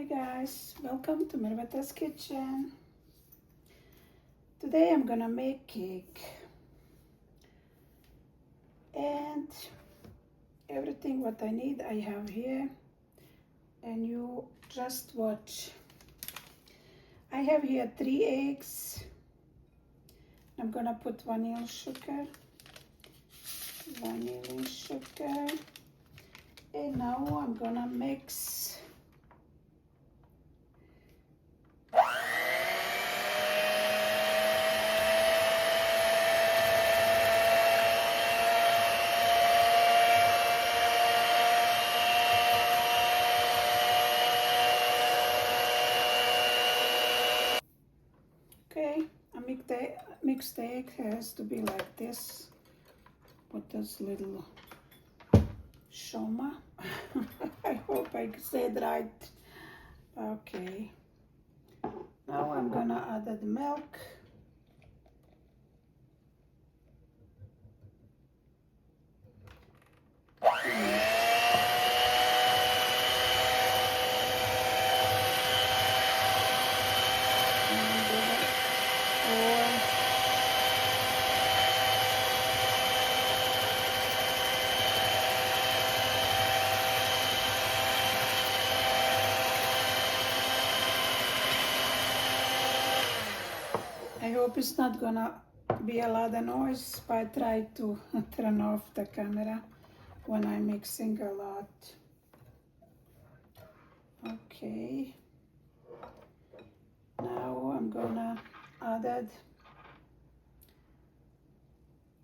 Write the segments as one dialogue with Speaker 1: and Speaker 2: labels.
Speaker 1: Hi guys, welcome to Mirvata's kitchen. Today I'm gonna make cake and everything what I need I have here, and you just watch. I have here 3 eggs. I'm gonna put vanilla sugar, and now I'm gonna mix. Okay, I mix the egg has to be like this. Put this little shoma. I hope I said right. Okay. Now I'm gonna add the milk. I hope it's not gonna be a lot of noise, but I try to turn off the camera when I'm mixing a lot. Okay. Now I'm gonna I'm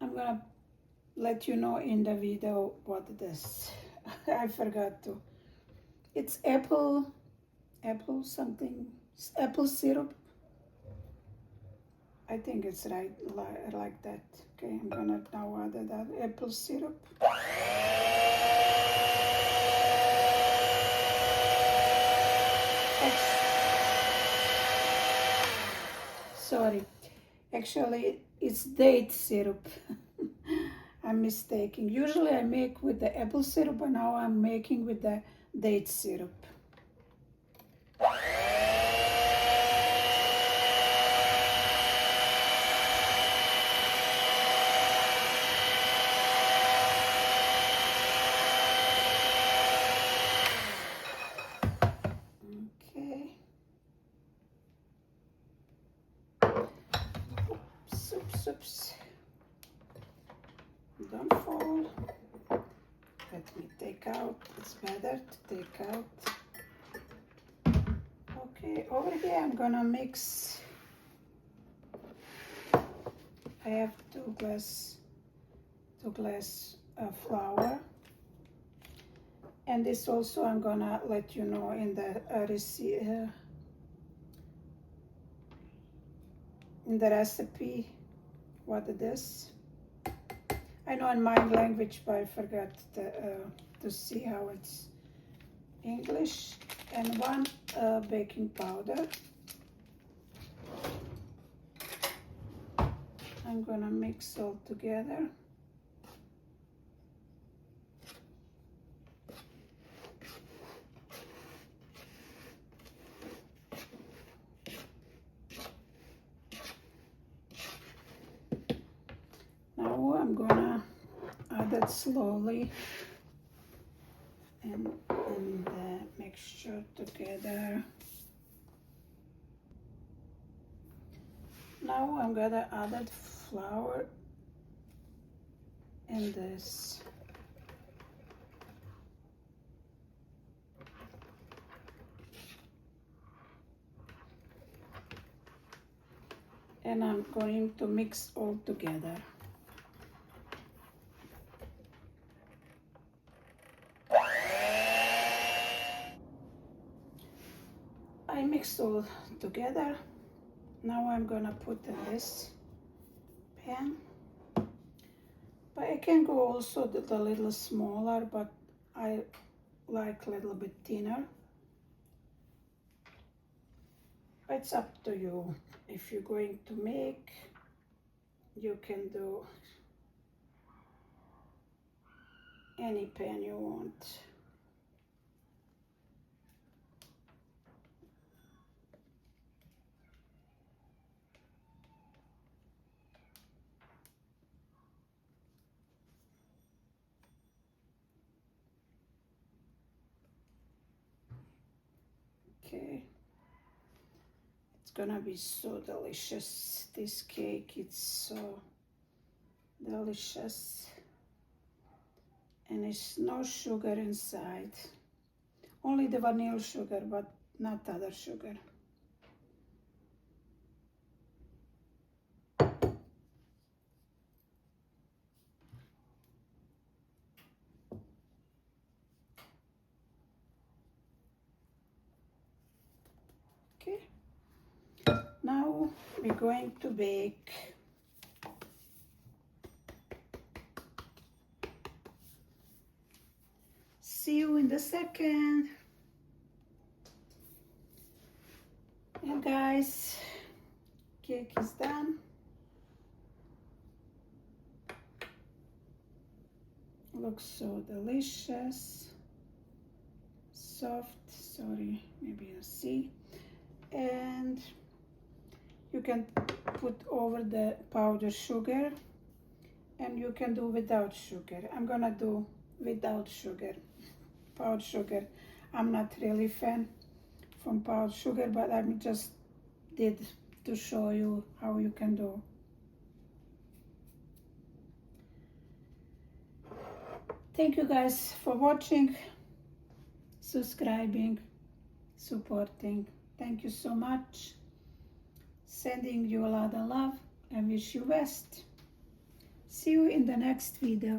Speaker 1: gonna let you know in the video what it is. I forgot to. It's apple something, apple syrup. I think it's right like that. Okay, I'm gonna now add that apple syrup. Sorry, actually it's date syrup. I'm mistaken. Usually I make with the apple syrup, but now I'm making with the date syrup. Oops. Don't fall. Let me take out. It's better to take out. Okay, over here I'm gonna mix. I have two glass flour, and this also I'm gonna let you know in the recipe what it is. I know in my language, but I forgot to see how it's English. And 1 baking powder. I'm gonna mix all together. Now I'm gonna add it slowly and the mixture together. Now I'm gonna add that flour in this. And I'm going to mix all together. I mixed all together. Now I'm gonna put in this pan. But I can go also a little smaller, but I like a little bit thinner. It's up to you. If you're going to make, you can do any pan you want. Okay. It's gonna be so delicious. This cake, it's so delicious. And it's no sugar inside. Only the vanilla sugar, but not other sugar. Okay. Now we're going to bake. See you in the second. And guys, cake is done. Looks so delicious. Soft, sorry, maybe you see. And you can put over the powdered sugar, and you can do without sugar. I'm gonna do without sugar. Powdered sugar, I'm not really fan from powdered sugar, but I just did to show you how you can do. Thank you guys for watching, subscribing, supporting. Thank you so much. Sending you a lot of love and wish you best. See you in the next video.